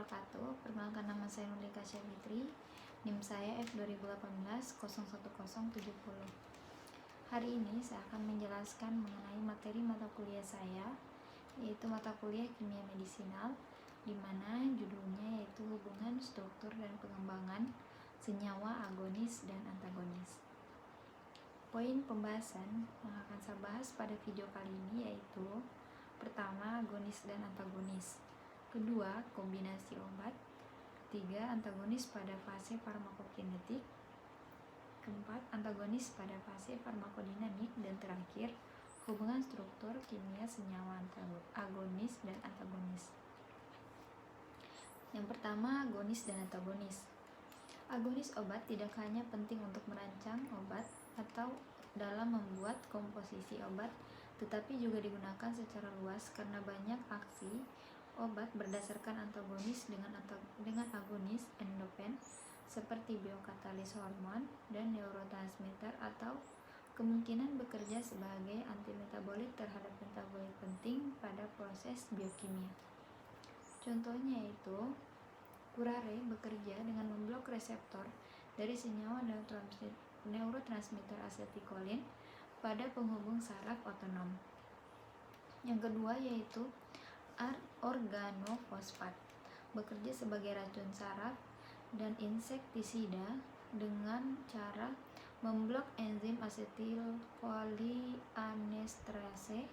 wabarakatuh. Perkenalkan, nama saya Nurlika Syafitri. NIM saya F2018-011070. Hari ini saya akan menjelaskan mengenai materi mata kuliah saya, yaitu mata kuliah Kimia Medisinal, di mana judulnya yaitu hubungan struktur dan pengembangan senyawa agonis dan antagonis. Poin pembahasan yang akan saya bahas pada video kali ini yaitu: pertama, agonis dan antagonis; kedua, kombinasi obat; ketiga, antagonis pada fase farmakokinetik; keempat, antagonis pada fase farmakodinamik; dan terakhir, hubungan struktur kimia senyawa agonis dan antagonis. Yang pertama, agonis dan antagonis. Agonis obat tidak hanya penting untuk merancang obat atau dalam membuat komposisi obat, tetapi juga digunakan secara luas karena banyak aksi obat berdasarkan antagonis dengan agonis endopen seperti biokatalis hormon dan neurotransmitter, atau kemungkinan bekerja sebagai antimetabolit terhadap metabolit penting pada proses biokimia. Contohnya yaitu curare bekerja dengan memblok reseptor dari senyawa neurotransmitter asetilkolin pada penghubung saraf otonom. Yang kedua yaitu organofosfat bekerja sebagai racun saraf dan insektisida dengan cara memblok enzim asetilkolinesterase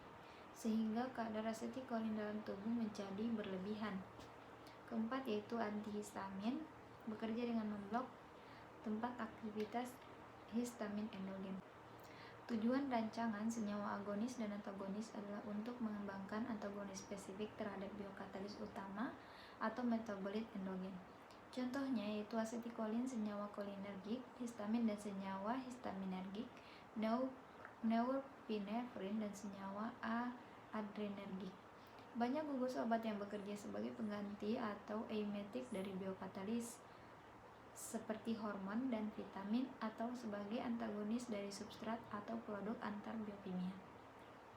sehingga kadar asetilkolin dalam tubuh menjadi berlebihan. Keempat yaitu antihistamin bekerja dengan memblok tempat aktivitas histamin endogen. Tujuan rancangan senyawa agonis dan antagonis adalah untuk mengembangkan antagonis spesifik terhadap biokatalis utama atau metabolit endogen. Contohnya yaitu asetilkolin senyawa kolinergik, histamin dan senyawa histaminergik, norepinefrin dan senyawa adrenergik. Banyak gugus obat yang bekerja sebagai pengganti atau emetik dari biokatalis seperti hormon dan vitamin, atau sebagai antagonis dari substrat atau produk antar biokimia.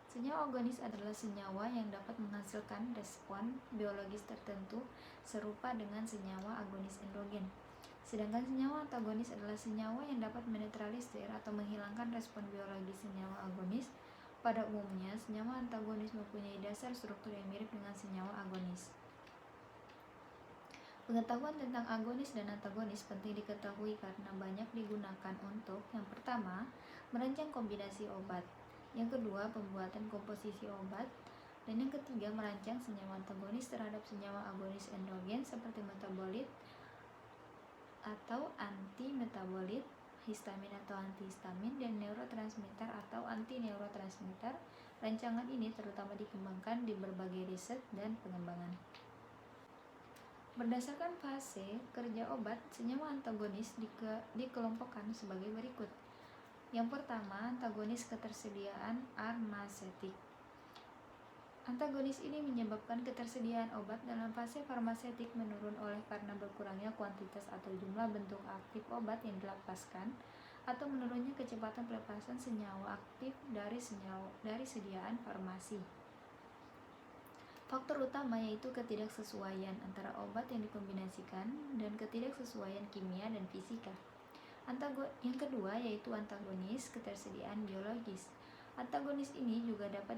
Senyawa agonis adalah senyawa yang dapat menghasilkan respon biologis tertentu serupa dengan senyawa agonis endogen. Sedangkan senyawa antagonis adalah senyawa yang dapat menetralisir atau menghilangkan respon biologis senyawa agonis. Pada umumnya, senyawa antagonis mempunyai dasar struktur yang mirip dengan senyawa agonis. Pengetahuan tentang agonis dan antagonis penting diketahui karena banyak digunakan untuk: yang pertama, merancang kombinasi obat; yang kedua, pembuatan komposisi obat; dan yang ketiga, merancang senyawa antagonis terhadap senyawa agonis endogen seperti metabolit atau anti-metabolit, histamin atau antihistamin, dan neurotransmitter atau anti-neurotransmitter. Rancangan ini terutama dikembangkan di berbagai riset dan pengembangan. Berdasarkan fase kerja obat, senyawa antagonis dikelompokkan sebagai berikut. Yang pertama, antagonis ketersediaan armasetik. Antagonis ini menyebabkan ketersediaan obat dalam fase farmasetik menurun oleh karena berkurangnya kuantitas atau jumlah bentuk aktif obat yang dilepaskan, atau menurunnya kecepatan pelepasan senyawa aktif dari sediaan farmasi. Faktor utama yaitu ketidaksesuaian antara obat yang dikombinasikan dan ketidaksesuaian kimia dan fisika. Yang kedua yaitu antagonis ketersediaan biologis. Antagonis ini juga dapat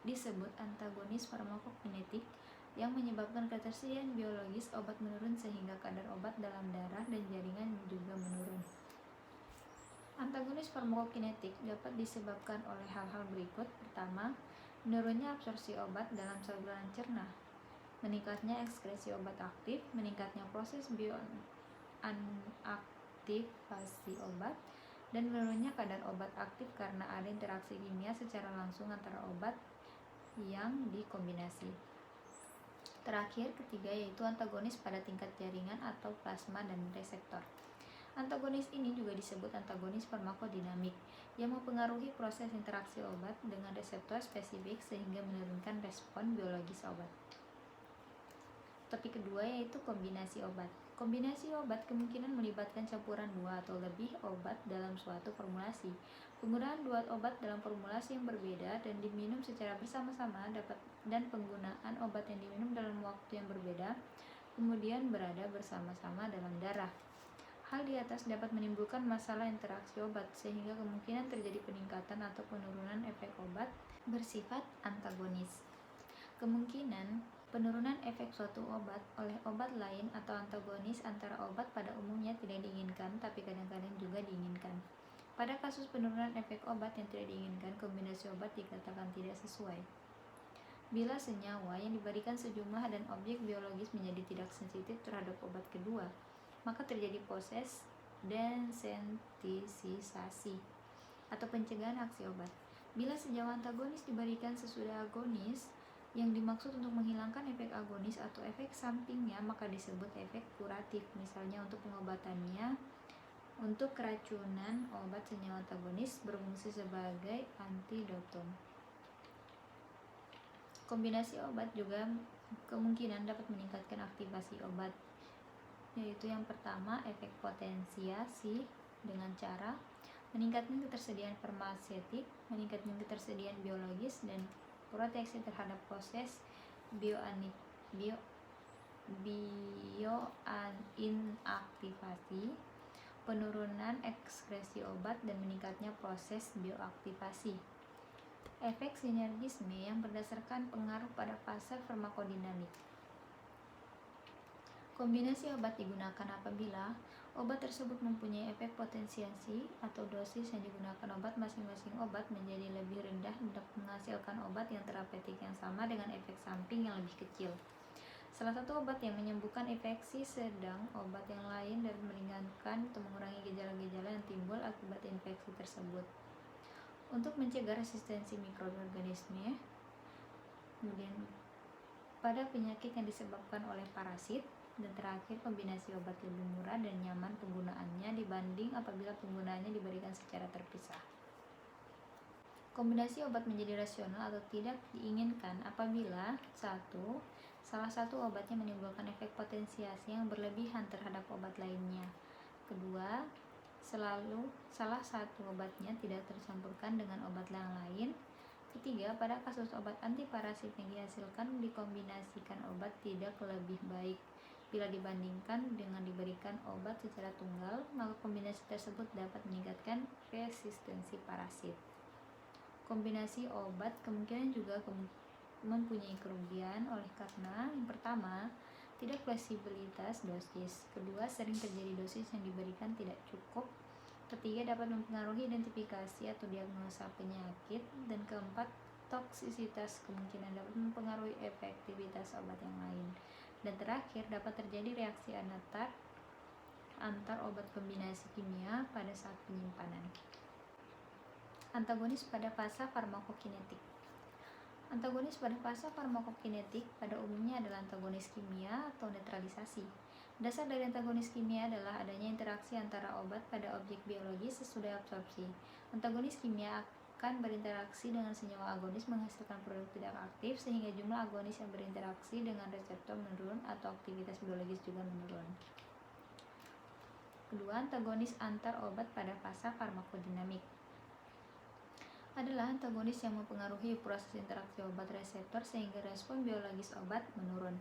disebut antagonis farmakokinetik yang menyebabkan ketersediaan biologis obat menurun sehingga kadar obat dalam darah dan jaringan juga menurun. Antagonis farmakokinetik dapat disebabkan oleh hal-hal berikut. Pertama, menurunnya absorpsi obat dalam saluran cerna, meningkatnya ekskresi obat aktif, meningkatnya proses bioaktivasi obat, dan menurunnya kadar obat aktif karena ada interaksi kimia secara langsung antara obat yang dikombinasi. Terakhir, ketiga yaitu antagonis pada tingkat jaringan atau plasma dan reseptor. Antagonis ini juga disebut antagonis farmakodinamik yang mempengaruhi proses interaksi obat dengan reseptor spesifik sehingga menurunkan respon biologis obat. Topik kedua yaitu kombinasi obat. Kombinasi obat kemungkinan melibatkan campuran dua atau lebih obat dalam suatu formulasi. Penggunaan dua obat dalam formulasi yang berbeda dan diminum secara bersama-sama dan penggunaan obat yang diminum dalam waktu yang berbeda kemudian berada bersama-sama dalam darah. Hal di atas dapat menimbulkan masalah interaksi obat, sehingga kemungkinan terjadi peningkatan atau penurunan efek obat bersifat antagonis. Kemungkinan penurunan efek suatu obat oleh obat lain atau antagonis antara obat pada umumnya tidak diinginkan, tapi kadang-kadang juga diinginkan. Pada kasus penurunan efek obat yang tidak diinginkan, kombinasi obat dikatakan tidak sesuai. Bila senyawa yang diberikan sejumlah dan objek biologis menjadi tidak sensitif terhadap obat kedua, maka terjadi proses desensitisasi atau pencegahan aksi obat. Bila senyawa antagonis diberikan sesudah agonis, yang dimaksud untuk menghilangkan efek agonis atau efek sampingnya, maka disebut efek kuratif. Misalnya untuk pengobatannya, untuk keracunan, obat senyawa antagonis berfungsi sebagai antidotum. Kombinasi obat juga kemungkinan dapat meningkatkan aktivasi obat, yaitu yang pertama efek potensiasi dengan cara meningkatkan ketersediaan farmaseutik, meningkatkan ketersediaan biologis dan proteksi terhadap proses bioinaktivasi, penurunan ekskresi obat dan meningkatnya proses bioaktivasi. Efek sinergisme yang berdasarkan pengaruh pada fase farmakodinamik. Kombinasi obat digunakan apabila obat tersebut mempunyai efek potensiasi atau dosis yang digunakan obat masing-masing obat menjadi lebih rendah untuk menghasilkan obat yang terapeutik yang sama dengan efek samping yang lebih kecil. Salah satu obat yang menyembuhkan infeksi sedang obat yang lain dan meringankan atau mengurangi gejala-gejala yang timbul akibat infeksi tersebut. Untuk mencegah resistensi mikroorganisme, kemudian pada penyakit yang disebabkan oleh parasit, dan terakhir kombinasi obat lebih murah dan nyaman penggunaannya dibanding apabila penggunaannya diberikan secara terpisah. Kombinasi obat menjadi rasional atau tidak diinginkan apabila 1. Salah satu obatnya menimbulkan efek potensiasi yang berlebihan terhadap obat lainnya. 2. Salah satu obatnya tidak tercampurkan dengan obat yang lain. 3. Pada kasus obat antiparasit yang dihasilkan dikombinasikan obat tidak lebih baik bila dibandingkan dengan diberikan obat secara tunggal, maka kombinasi tersebut dapat meningkatkan resistensi parasit. Kombinasi obat kemungkinan juga mempunyai kerugian oleh karena yang pertama, tidak fleksibilitas dosis. Kedua, sering terjadi dosis yang diberikan tidak cukup. Ketiga, dapat mempengaruhi identifikasi atau diagnosa penyakit. Dan keempat, toksisitas kemungkinan dapat mempengaruhi efektivitas obat yang lain. Dan terakhir, dapat terjadi reaksi antar obat kombinasi kimia pada saat penyimpanan. Antagonis pada fase farmakokinetik. Antagonis pada fase farmakokinetik pada umumnya adalah antagonis kimia atau netralisasi. Dasar dari antagonis kimia adalah adanya interaksi antara obat pada objek biologis sesudah absorpsi. Antagonis kimia akan berinteraksi dengan senyawa agonis menghasilkan produk tidak aktif sehingga jumlah agonis yang berinteraksi dengan reseptor menurun atau aktivitas biologis juga menurun. Kedua, antagonis antar obat pada fase farmakodinamik adalah antagonis yang mempengaruhi proses interaksi obat reseptor sehingga respon biologis obat menurun.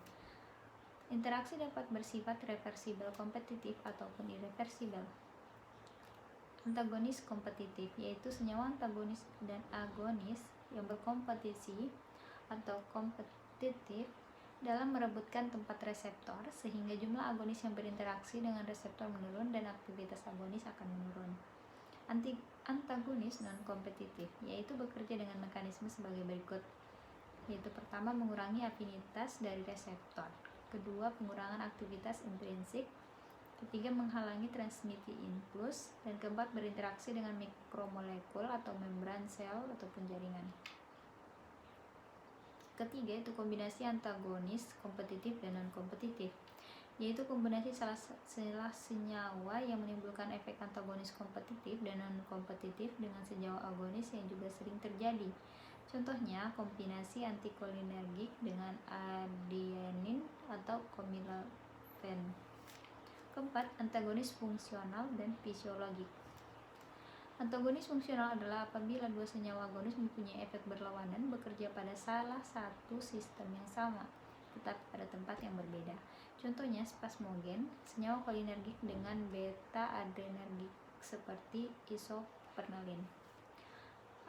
Interaksi dapat bersifat reversibel kompetitif ataupun irreversibel. Antagonis kompetitif yaitu senyawa antagonis dan agonis yang berkompetisi atau kompetitif dalam merebutkan tempat reseptor sehingga jumlah agonis yang berinteraksi dengan reseptor menurun dan aktivitas agonis akan menurun. Antagonis non-kompetitif yaitu bekerja dengan mekanisme sebagai berikut, yaitu pertama mengurangi afinitas dari reseptor, kedua pengurangan aktivitas intrinsik, ketiga menghalangi transmisi impuls, dan keempat berinteraksi dengan mikromolekul atau membran sel ataupun jaringan. Ketiga itu kombinasi antagonis kompetitif dan non-kompetitif, yaitu kombinasi salah senyawa yang menimbulkan efek antagonis kompetitif dan non-kompetitif dengan senyawa agonis yang juga sering terjadi. Contohnya kombinasi antikolinergik dengan adenin atau komilaven. Keempat, antagonis fungsional dan fisiologik. Antagonis fungsional adalah apabila dua senyawa agonis mempunyai efek berlawanan bekerja pada salah satu sistem yang sama, tetapi pada tempat yang berbeda. Contohnya spasmogen, senyawa kolinergik dengan beta adrenergik seperti isoprenalin.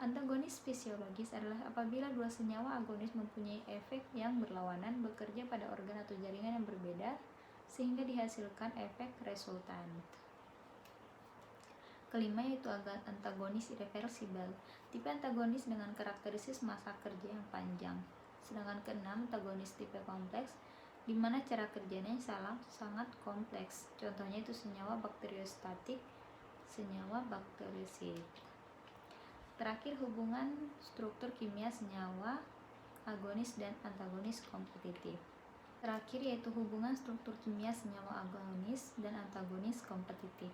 Antagonis fisiologis adalah apabila dua senyawa agonis mempunyai efek yang berlawanan bekerja pada organ atau jaringan yang berbeda sehingga dihasilkan efek resultan. Kelima yaitu antagonis irreversibel, tipe antagonis dengan karakteristik masa kerja yang panjang. Sedangkan keenam antagonis tipe kompleks, di mana cara kerjanya sangat kompleks. Contohnya itu senyawa bakteriostatik, senyawa bakterisid. Terakhir hubungan struktur kimia senyawa agonis dan antagonis kompetitif. Terakhir yaitu hubungan struktur kimia senyawa agonis dan antagonis kompetitif.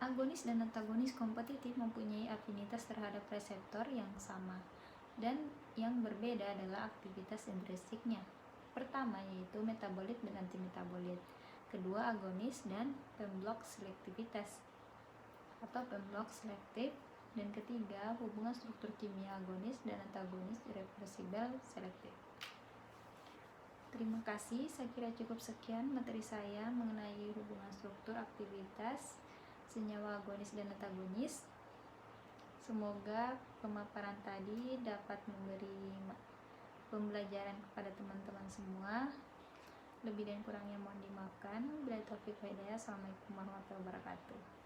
Agonis dan antagonis kompetitif mempunyai afinitas terhadap reseptor yang sama, dan yang berbeda adalah aktivitas intrinsiknya. Pertama yaitu metabolit dan antimetabolit. Kedua agonis dan pemblok selektivitas atau pemblok selektif. Dan ketiga hubungan struktur kimia agonis dan antagonis irreversibel selektif. Terima kasih, saya kira cukup sekian materi saya mengenai hubungan struktur aktivitas senyawa agonis dan antagonis. Semoga pemaparan tadi dapat memberi pembelajaran kepada teman-teman semua. Lebih dan kurangnya mohon dimaafkan. Bila taufiq wa hidayah. Assalamualaikum warahmatullahi wabarakatuh.